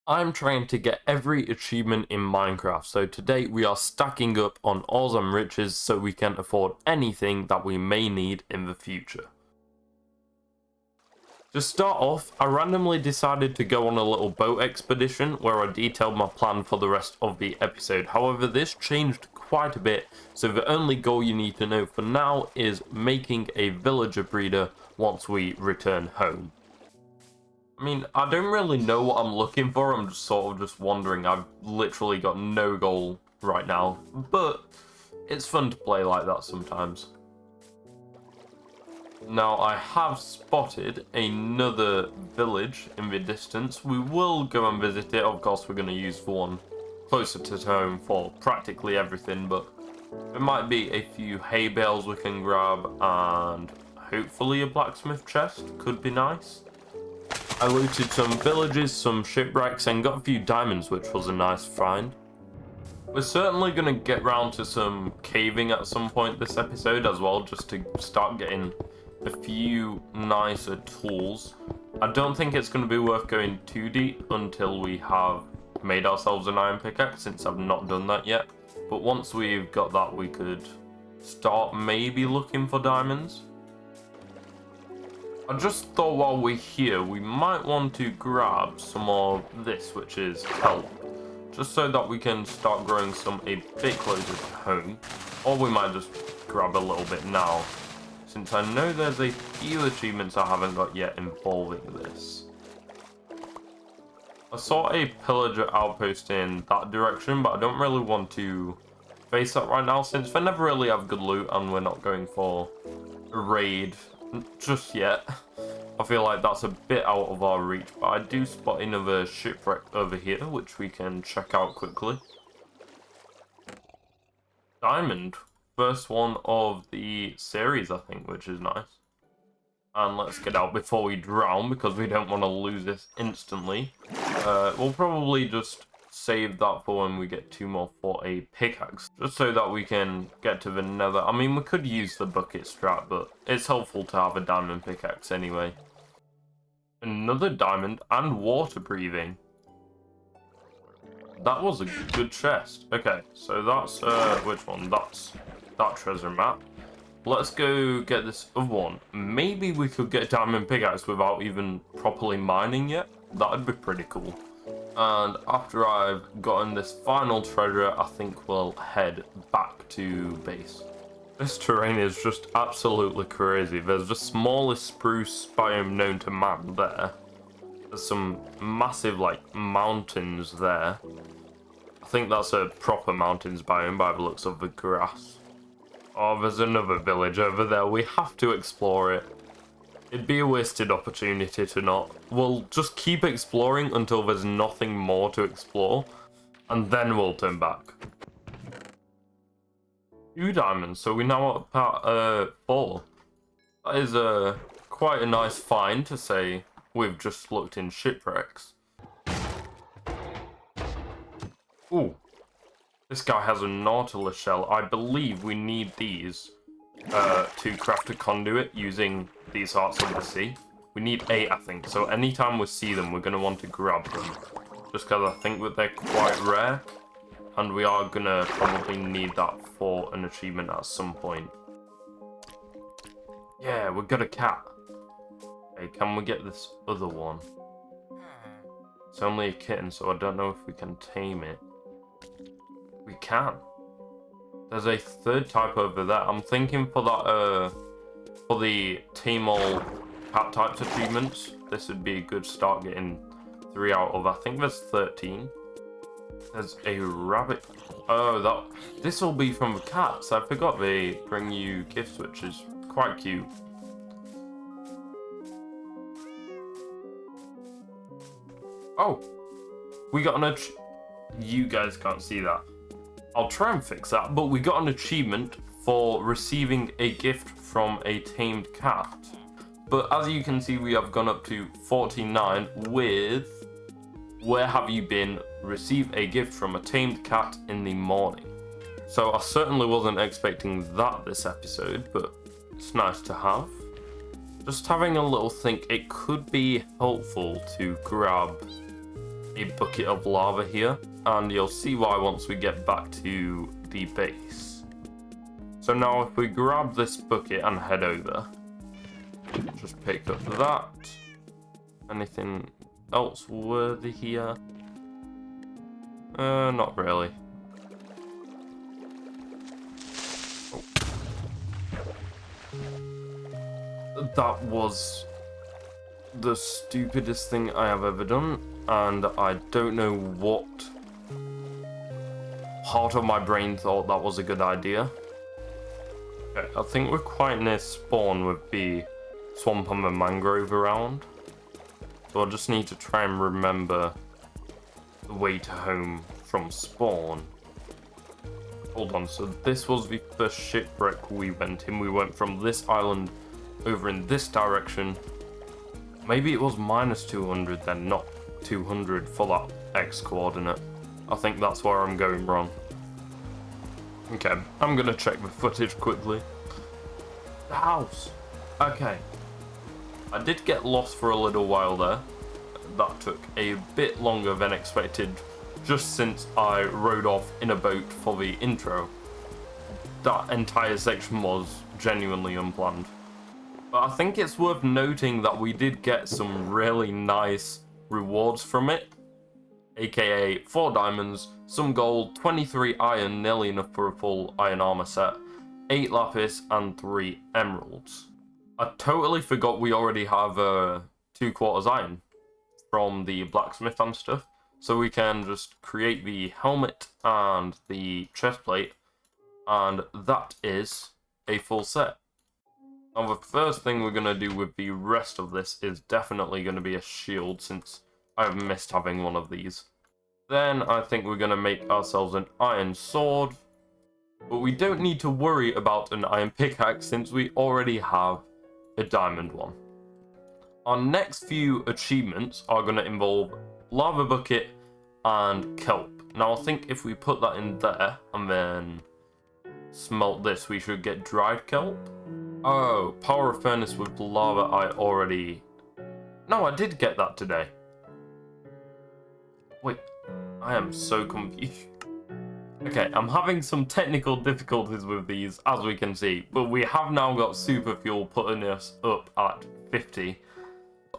I'm trying to get every achievement in Minecraft, so today we are stacking up on awesome riches so we can afford anything that we may need in the future. To start off, I randomly decided to go on a little boat expedition where I detailed my plan for the rest of the episode. However, this changed quite a bit, so the only goal you need to know for now is making a villager breeder once we return home. I mean, I don't really know what I'm looking for, I'm just sort of wandering. I've literally got no goal right now, but it's fun to play like that sometimes. Now, I have spotted another village in the distance. We will go and visit it. Of course, we're going to use the one closer to home for practically everything, but there might be a few hay bales we can grab, and hopefully a blacksmith chest could be nice. I looted some villages, some shipwrecks, and got a few diamonds, which was a nice find. We're certainly going to get round to some caving at some point this episode as well, just to start getting a few nicer tools. I don't think it's going to be worth going too deep until we have made ourselves an iron pickaxe, since I've not done that yet. But once we've got that, we could start maybe looking for diamonds. I just thought while we're here, we might want to grab some of this, which is kelp, just so that we can start growing some a bit closer to home. Or we might just grab a little bit now, since I know there's a few achievements I haven't got yet involving this. I saw a pillager outpost in that direction, but I don't really want to face that right now, since they never really have good loot and we're not going for a raid just yet. I feel like that's a bit out of our reach, but I do spot another shipwreck over here, which we can check out quickly. Diamond. First one of the series, I think, which is nice. And let's get out before we drown, because we don't want to lose this instantly. We'll probably just save that for when we get 2 more for a pickaxe, just so that we can get to the nether. I mean, we could use the bucket strat, but it's helpful to have a diamond pickaxe anyway. Another diamond and water breathing. That was a good chest. Okay, so that's which one? That's that treasure map. Let's go get this other one. Maybe we could get a diamond pickaxe without even properly mining yet. That'd be pretty cool. And after I've gotten this final treasure, I think we'll head back to base. This terrain is just absolutely crazy. There's the smallest spruce biome known to man there. There's some massive, like, mountains there. I think that's a proper mountains biome by the looks of the grass. Oh, there's another village over there. We have to explore it. It'd be a wasted opportunity to not. We'll just keep exploring until there's nothing more to explore, and then we'll turn back. 2 diamonds, so we're now at 4. That is quite a nice find to say we've just looked in shipwrecks. Ooh, this guy has a nautilus shell. I believe we need these to craft a conduit using these hearts of the sea. We need 8, I think, so anytime we see them, we're going to want to grab them, just because I think that they're quite rare, and we are going to probably need that for an achievement at some point. Yeah, we got a cat. Okay, can we get this other one? It's only a kitten, so I don't know if we can tame it. We can. There's a 3rd type over there. I'm thinking for that, for the tame all cat types achievements, this would be a good start, getting 3 out of, I think there's 13. There's a rabbit. Oh, this will be from the cats. I forgot they bring you gifts, which is quite cute. Oh, we got an you guys can't see that. I'll try and fix that, but we got an achievement for receiving a gift from a tamed cat. But as you can see, we have gone up to 49 with where have you been? Receive a gift from a tamed cat in the morning. So I certainly wasn't expecting that this episode, but it's nice to have. Just having a little think, it could be helpful to grab a bucket of lava here, and you'll see why once we get back to the base. So now if we grab this bucket and head over, just pick up that. Anything else worthy here? Not really. Oh. That was the stupidest thing I have ever done, and I don't know what part of my brain thought that was a good idea. Okay, I think we're quite near spawn with the swamp and the mangrove around. So I just need to try and remember the way to home from spawn. Hold on, so this was the first shipwreck we went in. We went from this island over in this direction. Maybe it was minus 200 then, not 200 for that X coordinate. I think that's where I'm going wrong. Okay, I'm gonna check the footage quickly. The house. Okay. I did get lost for a little while there. That took a bit longer than expected, just since I rode off in a boat for the intro. That entire section was genuinely unplanned. But I think it's worth noting that we did get some really nice rewards from it. AKA 4 diamonds, some gold, 23 iron, nearly enough for a full iron armor set, 8 lapis, and 3 emeralds. I totally forgot we already have 2/4 iron from the blacksmith and stuff, so we can just create the helmet and the chest plate, and that is a full set. Now the first thing we're going to do with the rest of this is definitely going to be a shield, since I've missed having one of these. Then I think we're going to make ourselves an iron sword, but we don't need to worry about an iron pickaxe since we already have a diamond one. Our next few achievements are going to involve lava bucket and kelp. Now I think if we put that in there and then smelt this, we should get dried kelp. Oh, power a furnace with lava No, I did get that today. Wait, I am so confused. Okay, I'm having some technical difficulties with these, as we can see, but we have now got super fuel putting us up at 50.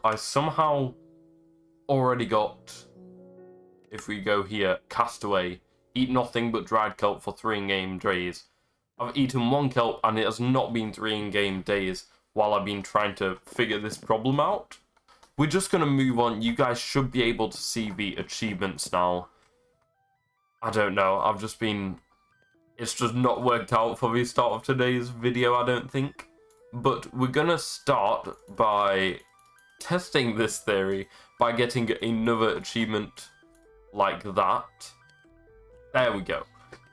I somehow already got, if we go here, castaway, eat nothing but dried kelp for 3 in-game days. I've eaten 1 kelp and it has not been 3 in-game days while I've been trying to figure this problem out. We're just going to move on. You guys should be able to see the achievements now. I don't know, it's just not worked out for the start of today's video, I don't think. But we're going to start by testing this theory by getting another achievement like that. There we go.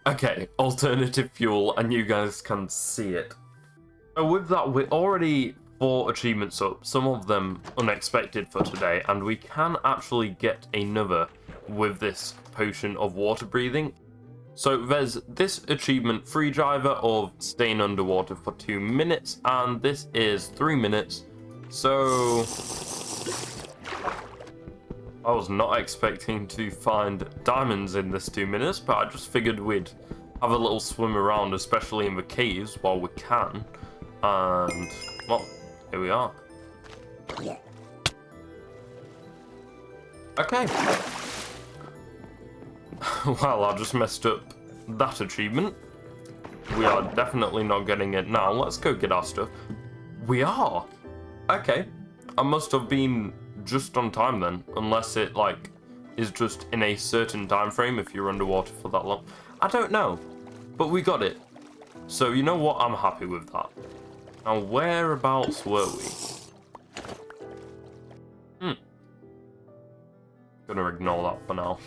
Okay, alternative fuel, and you guys can see it. So with that, we're already 4 achievements up, some of them unexpected for today, and we can actually get another with this potion of water breathing. So there's this achievement, free driver of staying underwater for 2 minutes, and this is 3 minutes. So I was not expecting to find diamonds in this 2 minutes, but I just figured we'd have a little swim around, especially in the caves while we can. And, well, here we are. Okay. Well, I just messed up that achievement. We are definitely not getting it now. Let's go get our stuff. We are. Okay. I must have been just on time then, unless it like is just in a certain time frame if you're underwater for that long. I don't know, but we got it. So you know what? I'm happy with that. Now whereabouts were we? Gonna ignore that for now.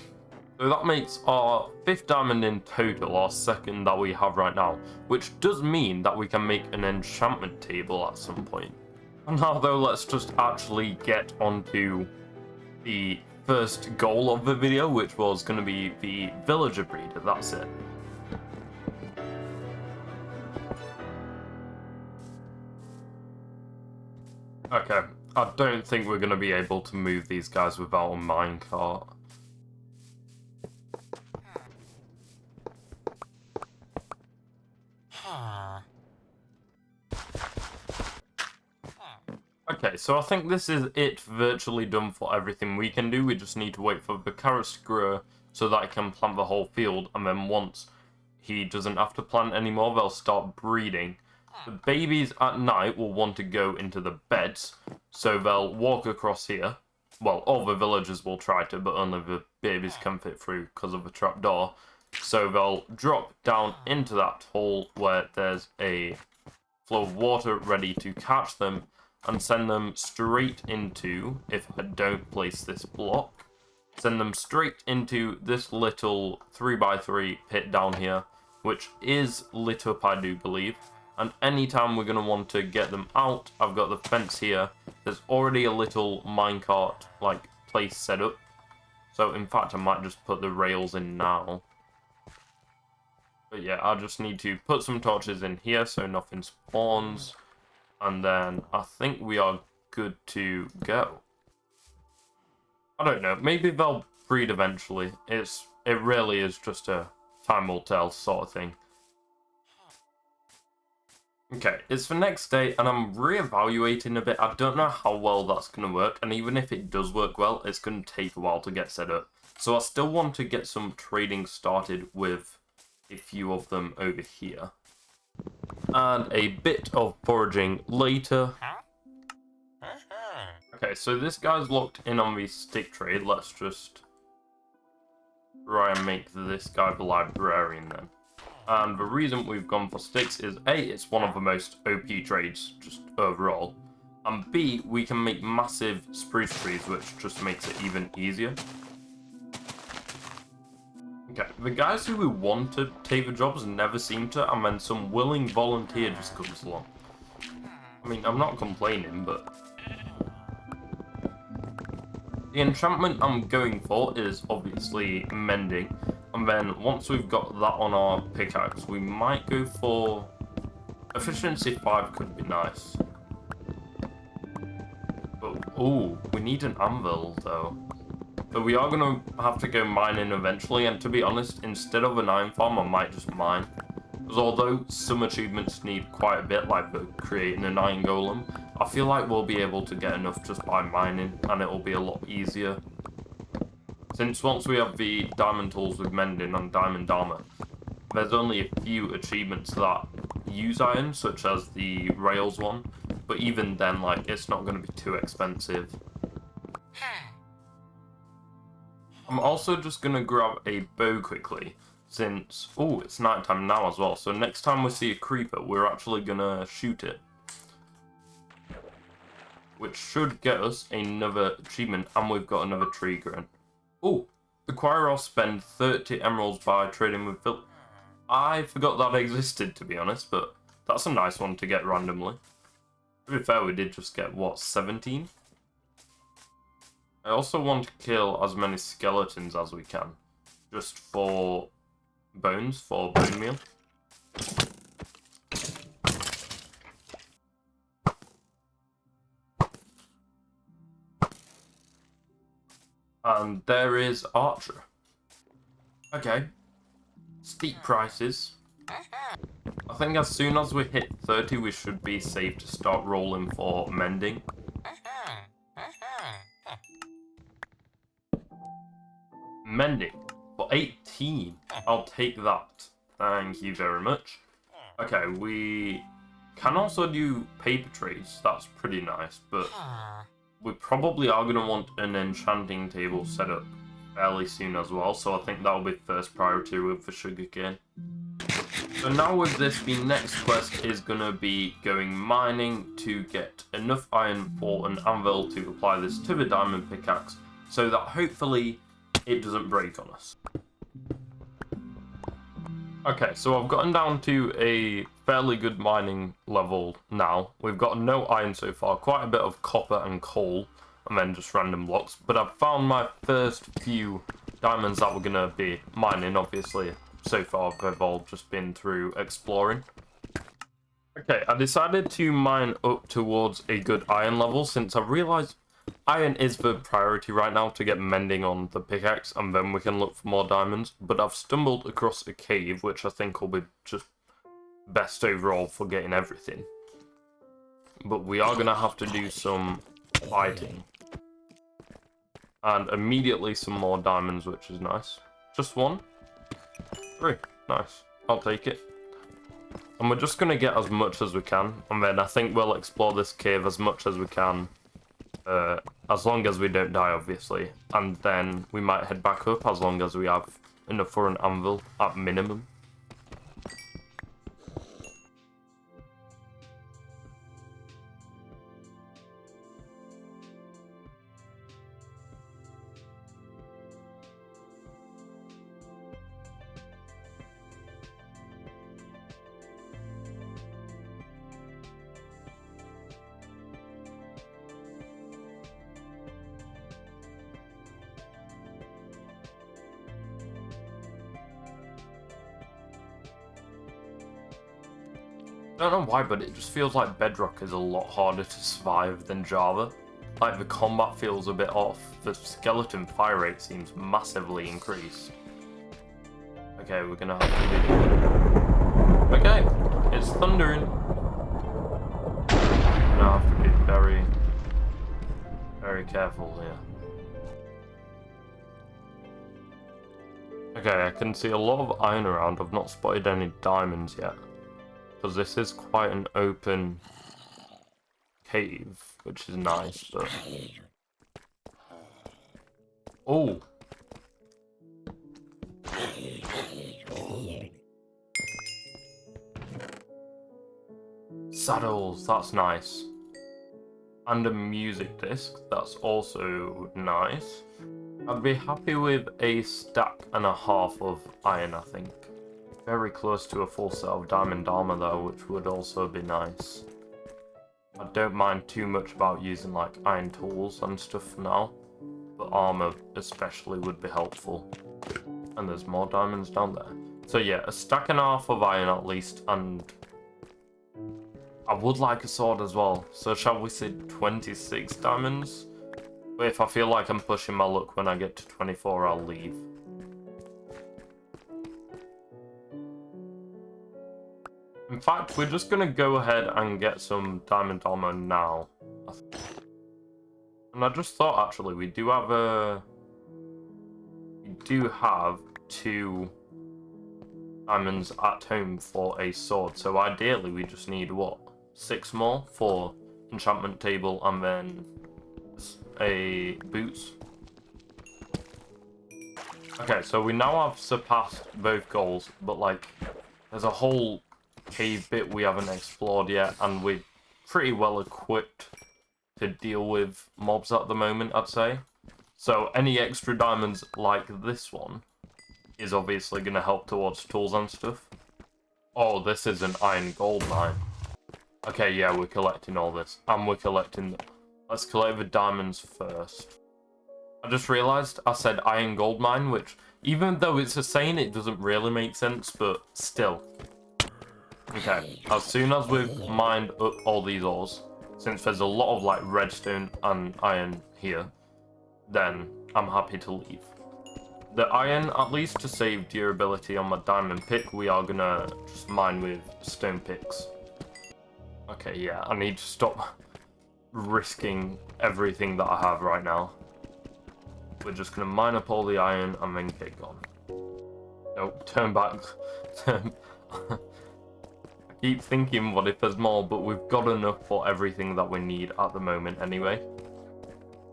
So that makes our 5th diamond in total, our 2nd that we have right now, which does mean that we can make an enchantment table at some point. Now though, let's just actually get onto the first goal of the video, which was going to be the villager breeder. That's it. Okay, I don't think we're going to be able to move these guys without a minecart. Okay, so I think this is it virtually done for everything we can do. We just need to wait for the carrots to grow so that I can plant the whole field, and then once he doesn't have to plant anymore, they'll start breeding. The babies at night will want to go into the beds, so they'll walk across here. Well, all the villagers will try to, but only the babies can fit through because of the trapdoor. So they'll drop down into that hole where there's a flow of water ready to catch them, and send them straight into, if I don't place this block, send them straight into this little 3x3 pit down here, which is lit up, I do believe. And anytime we're going to want to get them out, I've got the fence here. There's already a little minecart like place set up. So in fact, I might just put the rails in now. But yeah, I just need to put some torches in here so nothing spawns. And then I think we are good to go. I don't know, maybe they'll breed eventually. It really is just a time will tell sort of thing. Okay, it's the next day and I'm reevaluating a bit. I don't know how well that's going to work, and even if it does work well, it's going to take a while to get set up. So I still want to get some trading started with a few of them over here. And a bit of foraging later. Okay, so this guy's locked in on the stick trade. Let's just try and make this guy the librarian then. And the reason we've gone for sticks is A, it's one of the most OP trades just overall. And B, we can make massive spruce trees, which just makes it even easier. Okay, the guys who we want to take the jobs never seem to, and then some willing volunteer just comes along. I mean, I'm not complaining, but the enchantment I'm going for is obviously mending, and then once we've got that on our pickaxe, we might go for efficiency 5 could be nice. But, ooh, we need an anvil though. So we are going to have to go mining eventually, and to be honest, instead of an iron farm, I might just mine. Because although some achievements need quite a bit, like the creating an iron golem, I feel like we'll be able to get enough just by mining, and it'll be a lot easier. Since once we have the diamond tools with mending and diamond armor, there's only a few achievements that use iron, such as the rails one, but even then, like, it's not going to be too expensive. I'm also just going to grab a bow quickly, since, oh, it's nighttime now as well, so next time we see a creeper, we're actually going to shoot it. Which should get us another achievement, and we've got another tree growing. Oh, acquire or spend 30 emeralds by trading with Phil. I forgot that existed, to be honest, but that's a nice one to get randomly. To be fair, we did just get, what, 17? I also want to kill as many skeletons as we can, just for bones, for bone meal. And there is Archer. Okay. Steep prices. I think as soon as we hit 30, we should be safe to start rolling for mending. Mending for 18. I'll take that. Thank you very much. Okay, we can also do paper trades. That's pretty nice, but we probably are going to want an enchanting table set up fairly soon as well, so I think that'll be first priority with the sugarcane. So now with this, the next quest is going to be going mining to get enough iron for an anvil to apply this to the diamond pickaxe, so that hopefully it doesn't break on us. Okay, so I've gotten down to a fairly good mining level now. We've got no iron so far, quite a bit of copper and coal, and then just random blocks. But I've found my first few diamonds that we're going to be mining, obviously. So far, they've all just been through exploring. Okay, I decided to mine up towards a good iron level, since I realised iron is the priority right now to get mending on the pickaxe, and then we can look for more diamonds. But I've stumbled across a cave, which I think will be just best overall for getting everything. but we are going to have to do some fighting. And immediately some more diamonds, which is nice. Just 1? 3. Nice. I'll take it. And we're just going to get as much as we can. And then I think we'll explore this cave as much as we can. As long as we don't die, obviously. And then we might head back up as long as we have enough for an anvil at minimum. I don't know why, but it just feels like Bedrock is a lot harder to survive than Java. Like, the combat feels a bit off. The skeleton fire rate seems massively increased. Okay, we're gonna have to be... Okay, it's thundering. Gonna have to be very, very careful here. Okay, I can see a lot of iron around. I've not spotted any diamonds yet. Because this is quite an open cave, which is nice, but... Oh! Saddles, that's nice. And a music disc, that's also nice. I'd be happy with a stack and a half of iron, I think. Very close to a full set of diamond armor though, which would also be nice. I don't mind too much about using like iron tools and stuff for now, but armor especially would be helpful. And there's more diamonds down there. So yeah, a stack and a half of iron at least, and I would like a sword as well. So shall we say 26 diamonds? But if I feel like I'm pushing my luck when I get to 24, I'll leave. In fact, we're just gonna go ahead and get some diamond armor now. And I just thought, actually, we do have 2 diamonds at home for a sword. So ideally, we just need, what, 6 more for enchantment table and then a boots. Okay, so we now have surpassed both goals, but, like, there's a whole cave bit we haven't explored yet, and we're pretty well equipped to deal with mobs at the moment, I'd say. So any extra diamonds like this one is obviously going to help towards tools and stuff. Oh, this is an iron gold mine. Okay, yeah, we're collecting all this, and we're collecting... Let's collect the diamonds first. I just realised I said iron gold mine, which, even though it's a saying, it doesn't really make sense, but still. Okay, as soon as we've mined up all these ores, since there's a lot of like redstone and iron here, then I'm happy to leave. The iron, at least to save durability on my diamond pick, we are gonna just mine with stone picks. Okay, yeah, I need to stop risking everything that I have right now. We're just gonna mine up all the iron and then get gone. Nope, turn back. I keep thinking, what if there's more, but we've got enough for everything that we need at the moment anyway.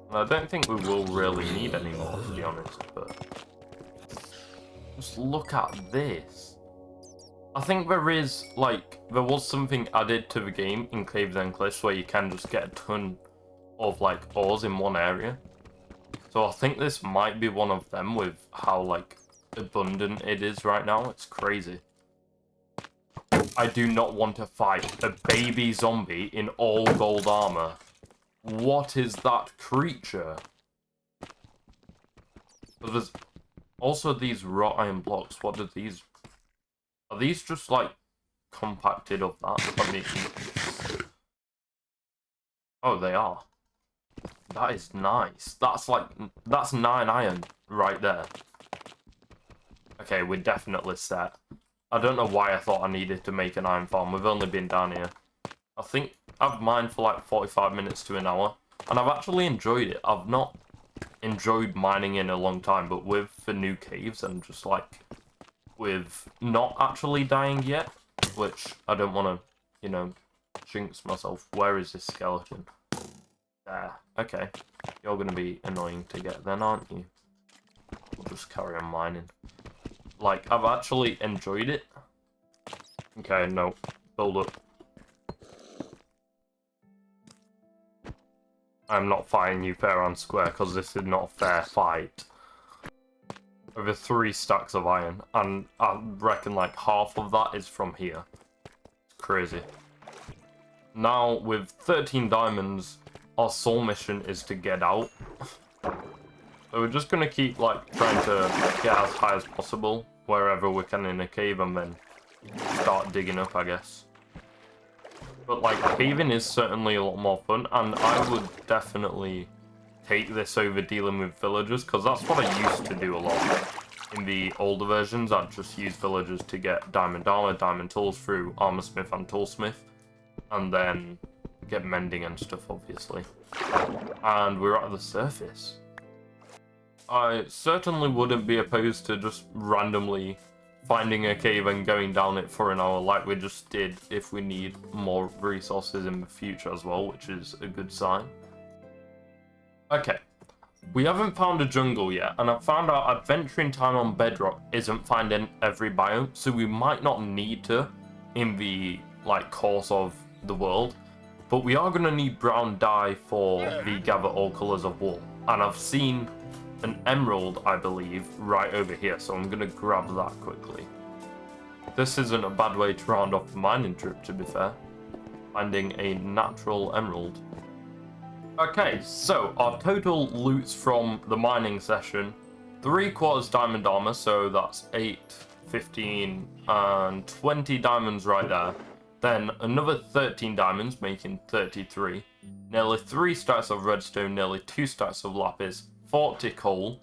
And I don't think we will really need any more, to be honest, but... Just look at this. I think there is, like, there was something added to the game in Caves and Cliffs where you can just get a ton of, like, ores in one area. So I think this might be one of them with how, like, abundant it is right now. It's crazy. I do not want to fight a baby zombie in all gold armor. What is that creature? But there's also these wrought iron blocks. What are these? Are these just like compacted of that? Let me... Oh, they are. That is nice. That's like, that's 9 iron right there. Okay, we're definitely set. I don't know why I thought I needed to make an iron farm. We've only been down here. I think I've mined for like 45 minutes to an hour, and I've actually enjoyed it. I've not enjoyed mining in a long time, but with the new caves and just like with not actually dying yet, which I don't want to, you know, jinx myself. Where is this skeleton? There. Okay. You're going to be annoying to get then, aren't you? We'll just carry on mining. Like, I've actually enjoyed it. Okay, no. Build up. I'm not fighting you fair and square, because this is not a fair fight. Over 3 stacks of iron, and I reckon like half of that is from here. It's crazy. Now, with 13 diamonds, our sole mission is to get out. So we're just gonna keep like trying to get as high as possible wherever we can in a cave, and then start digging up, I guess. But like, caving is certainly a lot more fun, and I would definitely take this over dealing with villagers, because that's what I used to do a lot. In the older versions, I'd just use villagers to get diamond armor, diamond tools through armor smith and toolsmith, and then get mending and stuff, obviously. And we're at the surface. I certainly wouldn't be opposed to just randomly finding a cave and going down it for an hour like we just did if we need more resources in the future as well, which is a good sign. Okay, we haven't found a jungle yet, and I've found out adventuring time on Bedrock isn't finding every biome, so we might not need to in the like course of the world, but we are going to need brown dye for the gather all colors of wool, and I've seen an emerald, I believe, right over here, so I'm going to grab that quickly. This isn't a bad way to round off the mining trip, to be fair. Finding a natural emerald. Okay, so our total loots from the mining session: 3/4 diamond armor, so that's 8, 15, and 20 diamonds right there. Then another 13 diamonds, making 33. Nearly 3 stacks of redstone, nearly 2 stacks of lapis, 40 coal,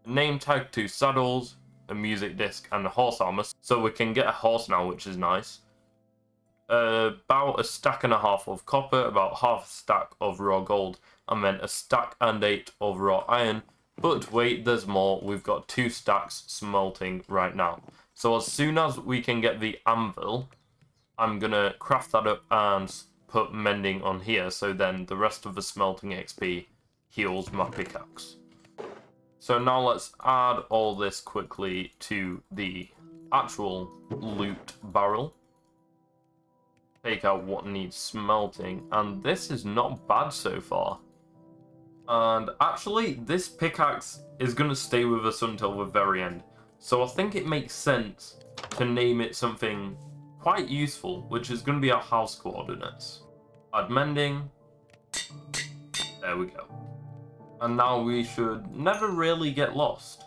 a name tag, 2 saddles, a music disc, and a horse armor. So we can get a horse now, which is nice. About 1.5 stacks of copper, about half a stack of raw gold, and then 1 stack and 8 of raw iron. But wait, there's more. We've got 2 stacks smelting right now. So as soon as we can get the anvil, I'm gonna craft that up and put mending on here, so then the rest of the smelting XP heals my pickaxe. So now let's add all this quickly to the actual loot barrel. Take out what needs smelting, and this is not bad so far. And actually, this pickaxe is going to stay with us until the very end. So I think it makes sense to name it something quite useful, which is going to be our house coordinates. Add mending. There we go. And now we should never really get lost.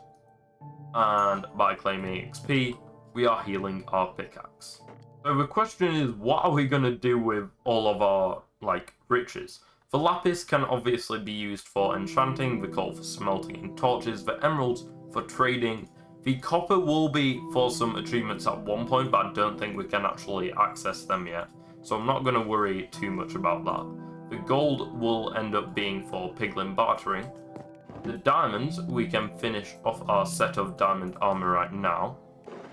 And by claiming XP, we are healing our pickaxe. So the question is, what are we going to do with all of our, like, riches? The lapis can obviously be used for enchanting, the coal for smelting in torches, the emeralds for trading. The copper will be for some achievements at one point, but I don't think we can actually access them yet. So I'm not going to worry too much about that. The gold will end up being for piglin bartering. The diamonds, we can finish off our set of diamond armor right now.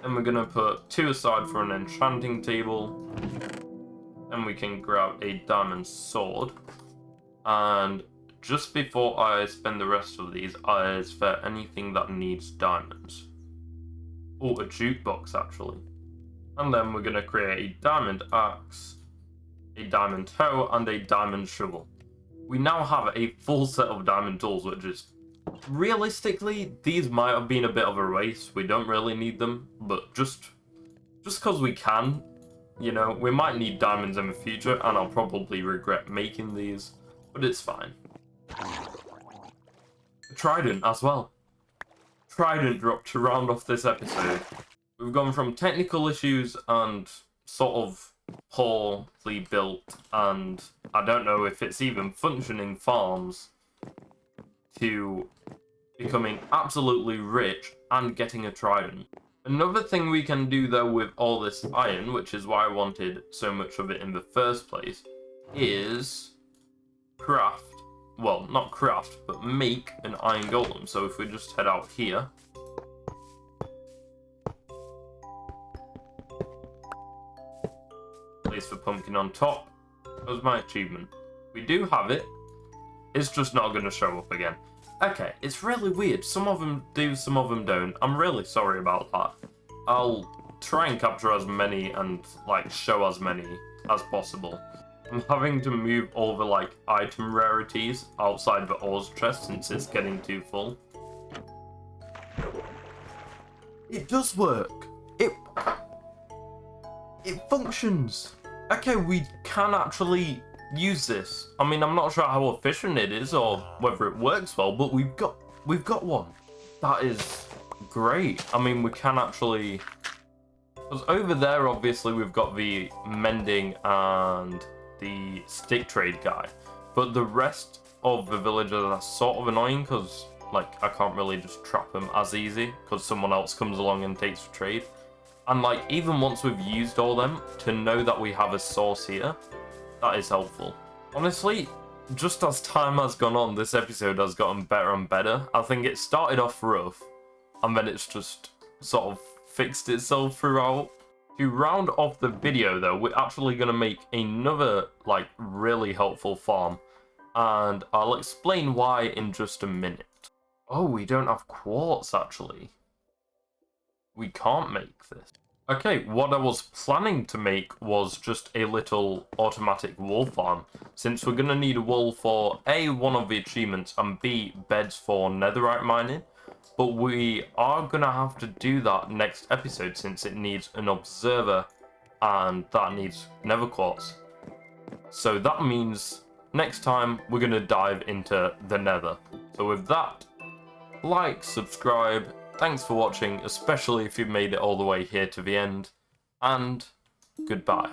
Then we're going to put 2 aside for an enchanting table. Then we can grab a diamond sword. And just before I spend the rest of these, is there anything that needs diamonds? Oh, a jukebox actually. And then we're going to create a diamond axe, a diamond hoe, and a diamond shovel. We now have a full set of diamond tools, which is, realistically, these might have been a bit of a waste. We don't really need them, but just because we can, you know, we might need diamonds in the future, and I'll probably regret making these, but it's fine. Trident as well. Trident drop to round off this episode. We've gone from technical issues and sort of poorly built, and I don't know if it's even functioning farms, to becoming absolutely rich and getting a trident. Another thing we can do though with all this iron, which is why I wanted so much of it in the first place, is craft, well, not craft, but make an iron golem. So if we just head out here, place the pumpkin on top. That was my achievement. We do have it. It's just not going to show up again. Okay, it's really weird. Some of them do, some of them don't. I'm really sorry about that. I'll try and capture as many and like show as many as possible. I'm having to move all the like item rarities outside the ores chest since it's getting too full. It does work. It functions. Okay, we can actually use this. I mean, I'm not sure how efficient it is or whether it works well, but we've got one. That is great. I mean, we can actually, because over there obviously we've got the mending and the stick trade guy, but the rest of the villagers are sort of annoying because like I can't really just trap them as easy because someone else comes along and takes the trade. And like even once we've used all them, to know that we have a source here, that is helpful. Honestly, just as time has gone on, this episode has gotten better and better. I think it started off rough and then it's just sort of fixed itself throughout. To round off the video though, we're actually going to make another like really helpful farm, and I'll explain why in just a minute. Oh, we don't have quartz actually. We can't make this. Okay, what I was planning to make was just a little automatic wool farm, since we're going to need wool for A, one of the achievements, and B, beds for netherite mining. But we are going to have to do that next episode since it needs an observer and that needs nether quartz. So that means next time we're going to dive into the nether. So with that, like, subscribe, thanks for watching, especially if you've made it all the way here to the end, and goodbye.